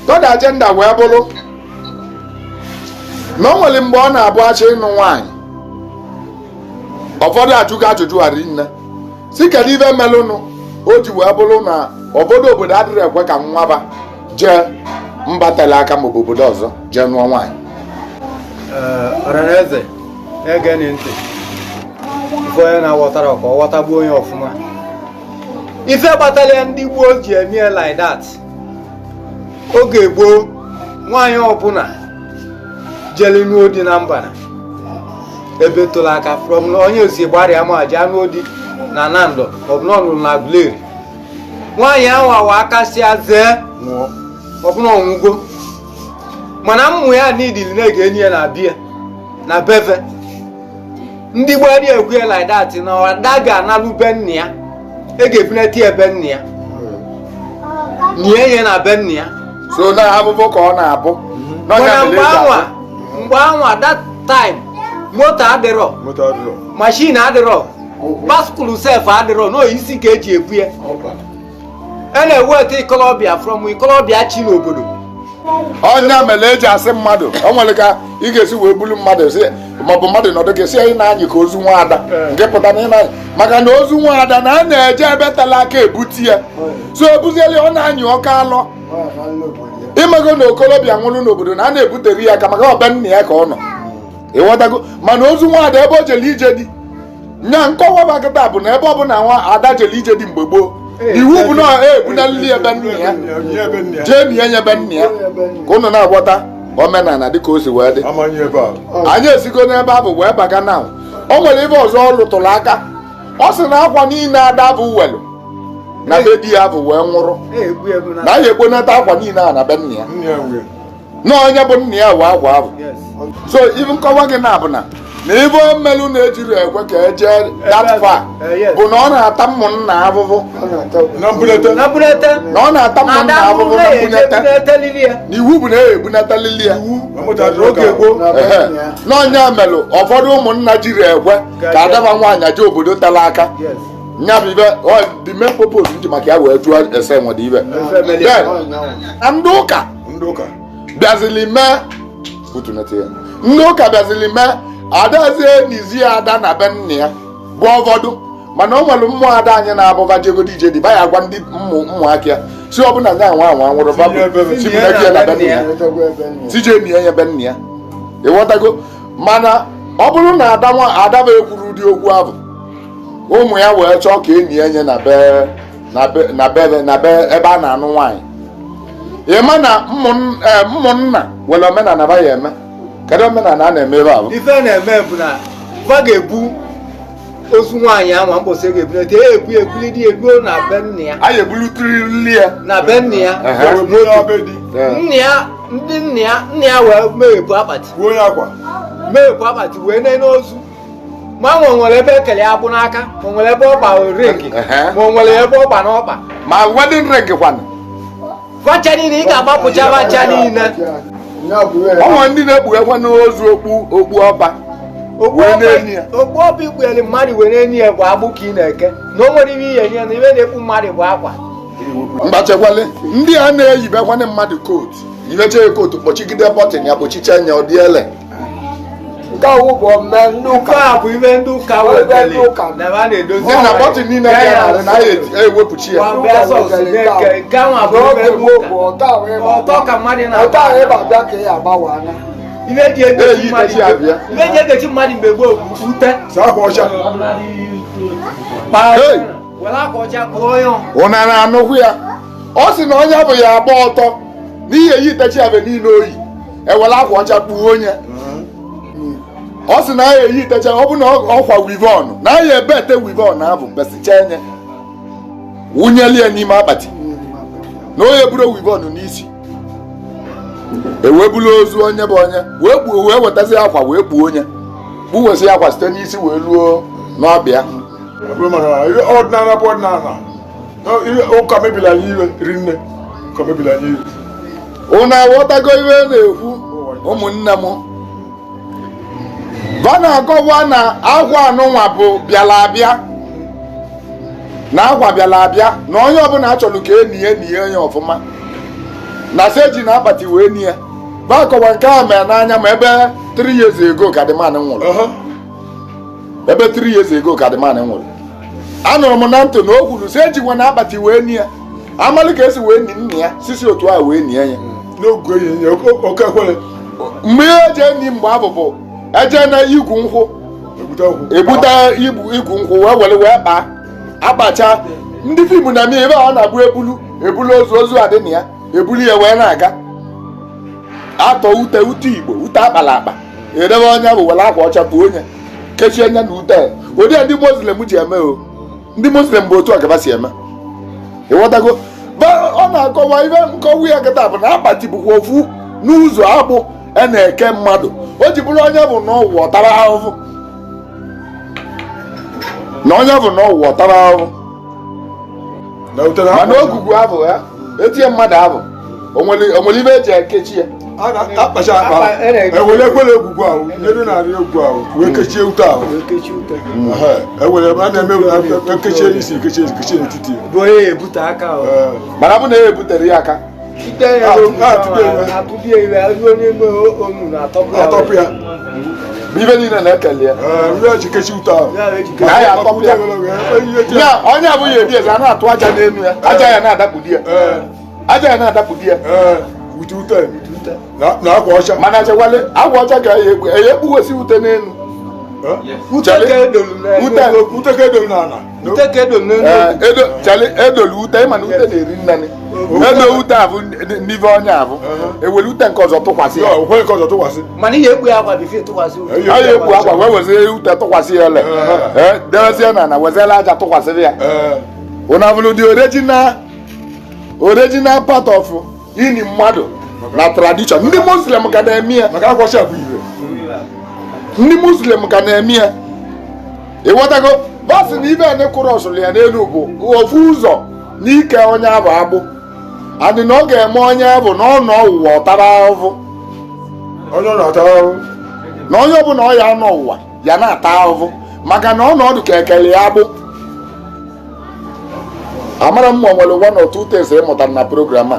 third agenda wee bụrụ na o nwere mgbe ọ na-abụ achọ ịnụ nwaanyị ụfọdụ ajụgo ajụjụ harị nne si kedu ibe melụnụ o ji wee bụrụ na obodo adịrị ekwe ka nwaba jee mba tele aka ma obodo ọzọ jee nụọ nwaanyị. Ọranaeze ege ntị ife onye na-aghọtara ka ọ ghọtagbuo onye ọfụma. Ife gbatara ya ndị gboo ji eme like that. Oge gboo nwaanyị ọbụla jeli n'odi na mbana ebe tola aka from na onye osi gbarịa ma ji anụ odi na Nando ọbụna ọnụrụ na Aguleri. Nwaanyị ahụ awa aka si azee ọbụna ọnwụgo mana mmụ ya n'idili na-ege enyi ya na bia na befe ndị gboo dị ekwu ya like that na ọda ga-analụ be nna ya ga-ebunete ebe nna ya nye ya na be nna ya so na abụbụ ka ọ na-abụ mana mgbe anwa that time moto adịrọ machine adịrọ baskulu sef adịrọ na isi ka eji ebu ya a na-eweta ikolobịa from ikolobịa chi n'obodo. Onye mere eji asị mmadụ o nwere ka ị ga-esi wee bulu mmadụ si maọbụ mmadụ nọdụ ga-esi ị na-anyị ka ozu nwaada nke pụta na ịna maka na ozu nwaada na a na-eje ebe tala aka ebuti ya so ebuzieli ọ na-anyị ọka alọ imego na okolobịa nwụrụ n'obodo na a na-ebutere ya aka maka ọbe nna ya ka ọ nọ ịghọtago mana ozu nwaada ebe o jele ije dị nya nkọwa bakịta bụ na ebe ọbụla nwa ada jele ije dị mgbe gboo iwu bụ na ebunalili ebe nna ya jee na ihe ebe nna ya ka ụnụ na-agbọta omenala dịka o si wee dị anyị esigo n'ebe ahụ wee baga na o nwere ebe ọzọ ọ lụtụrụ aka ọ sị na akwa niile ada bụ welu na be di ya bụ wee nwụrụ na ya ekponata akwa niile a na be nna ya na onye bụ nna ya wee akwa ahụ so ibe nkọwa gị na abụ na ebe o melu na-ejiri ekwe ka eje datfa bụ na ọ na-ata ụmụnna ahụhụ na ọ na-ata ụmụnna ahụhụ na mbunete na iwu bụ na ya ebunatalili ya oge gboo na onye melụ ụfọdụ ụmụnna jiri ekwe ka adaba nwaanyị je obodo tala aka nya bụ ibe the main purpose nji maka ya wee jụọ ese nwere ibe na ndị ụka bịazili mee ndị ụka bịazili mee adazie n'izi ya ada na be nna ya bụ ụfọdụ mana o nwere mmụọ ada anyị na-abụba jegodi ije dị baya agwa ndị ụmụaka ya si ọbụla nya nwa nwụrụ sibunye na be nna ya tije nie ya be nna ya ịghọtago mana ọ bụrụ na ada bụ ekwuru ụdị okwu ahụ ụmụ ya wee chọọ ka enyi enye na be ebe a na-anụ nwaanyị ịma na ụmụnna nwere omenala ba ya eme kedu omenala a na-eme ebe ahụ ife na-eme bụ na va ga-ebu ozu nwaanyị ahụ mkpọsị ga-ebunete ebuli di egbuo na be nna ya a ga-ebulutirili ya na be nna ya nna ya wee meghepụ akpati wee nene ozu ma o nwere ebe ekele agbụ n'aka ma o nwere ebe ọgba ring ma o nwere ebe ọgba n'ọkpa ma wedding ring kwana vacha niile ị ga-agbapụcha vacha niile ọnwa ndị na-ekpughekwa n'ozu okpu ọba okpu ọba ikpugheli mmadụ were enyi ya bụ agbụ ka ị na-eke na o nwere ihe ihe nye na ibe na-ekpu mmadụ bụ akwa mgbachekwale ndị a na-eyibekwane mmadụ kootu ibecha ya kootu kpọchigide bọtịn ya kpochicha nya ọ dị ele nke ọwụ bụ ndị ụka bụ ibe ndị ụka wetali na ebe a na-edozi na bọtịn niile ya na-ewepụchi ya ọtọ ka mmadụ ibe ji egechi mmadụ mgbe gboo ute ụna na-anụkwu ya ọ sị na onye bụ ya agba ọtọ n'ihi eyi itechi abe niile oyi ewere akwa ọcha kpuo onye ọ sị na ya eyi itecha ọ bụ na ọkwa wivon na ya ebe ete wivon ahụ besicha enye wunyelie n'ime akpati na onye buru wivon n'isi ewebulu ozu onye bụ onye wee wetazi akwa wee kpuo onye gbuwesi akwa site n'isi wee luo n'ọbịa ụka mebila anyị iwe rinne ụka mebila anyị iwe unu aghọtago iwe na-ekwu ụmụnne m va na-akọwa na agwa anụnwa bụ bịala abịa na agwa bịala abịa na onye ọbụla achọrọ ka enyi onye ọfụma na seji na akpati wee nie bakọwa nke a mere n'anya ma ebe 3 years ago ka the man nwụrụ ebe 3 years ago ka the man nwụrụ anụrụ m na ntị na o kwuru seji nwe na akpati wee nie amalị ka esi wee ni nna ya sisi otu a wee nie ya n'oge ya oke ekwere mgbe ihe eji enyi mgbe abụbụ eje na igwu nkwụ ebute igwu nkwụ wee kpaa akpacha ndị fim na ebe ọ na-abụ ebulu ozu adị na ya ebuli ya wee na-aga atọ ute igbo ute akpala akpa edebe onye bụ were akwa ọcha bụ onye kechie anya na ute ụdị ndị muslim ji eme o ndị muslim bụ otu ọgaba si eme ịghọtago ọ na-akọwa ihe nkọwa ya kịta bụ na akpati bụkwa ofu n'ụzọ agbụ na-eke mmadụ o ji bụrụ onye bụ na ọwụwa ọtara ahụhụ na onye bụ na ọwụwa ọtara ahụhụ mana ogugu abụ ya etinye mmadụ abụ onwere ibe eji ekechi ya akpacha akpa ewere ekwere egwugwu ahụ nyere narị egwu ahụ wee kechie ute ahụ ewere a na-eme ekechie n'isi ekechie n'etiti mana bụ na ya ebutere ya aka atọpụ ya ibe niile na-ekele ya ji kechie ute ahụ onye abụghị ebi eze a na-atụ aja n'elu ya aja ya na-adapụ di ya ute na akwa ọcha mana chekwale akwa ọcha ka ya ekpughesi ute n'elu ute ka edolu n'ala edolu ute ịma na ute na-eri nnani edo ute abụ n'ive onye abụ ewere ute nke ọzọ tụkwasị ya Mana ekpu akwa wee wezie ute tụkwasị ya ele derezie na wezela aja tụkwasịrị ya ụnabụrụ dị original part of ini mmadụ na tradition ndị muslim ka na-eme ya maka akwọcha bụ ire ndị muslim ka na-eme ya ịghọtago bọsị na ibe ene kwụrụ ọsụlụ ya n'elu bụ ofu ụzọ n'ike onye abụ agbụ adị na ọ ga-eme onye abụ na ọ nọ ụwa ọtara ahụhụ onye na-ata ahụhụ na onye ọbụla ọ ya nọ ụwa ya na-ata ahụhụ maka na ọnọdụ ka ekele ya agbụ amara m ma nwere one or two things ịmụtara na program a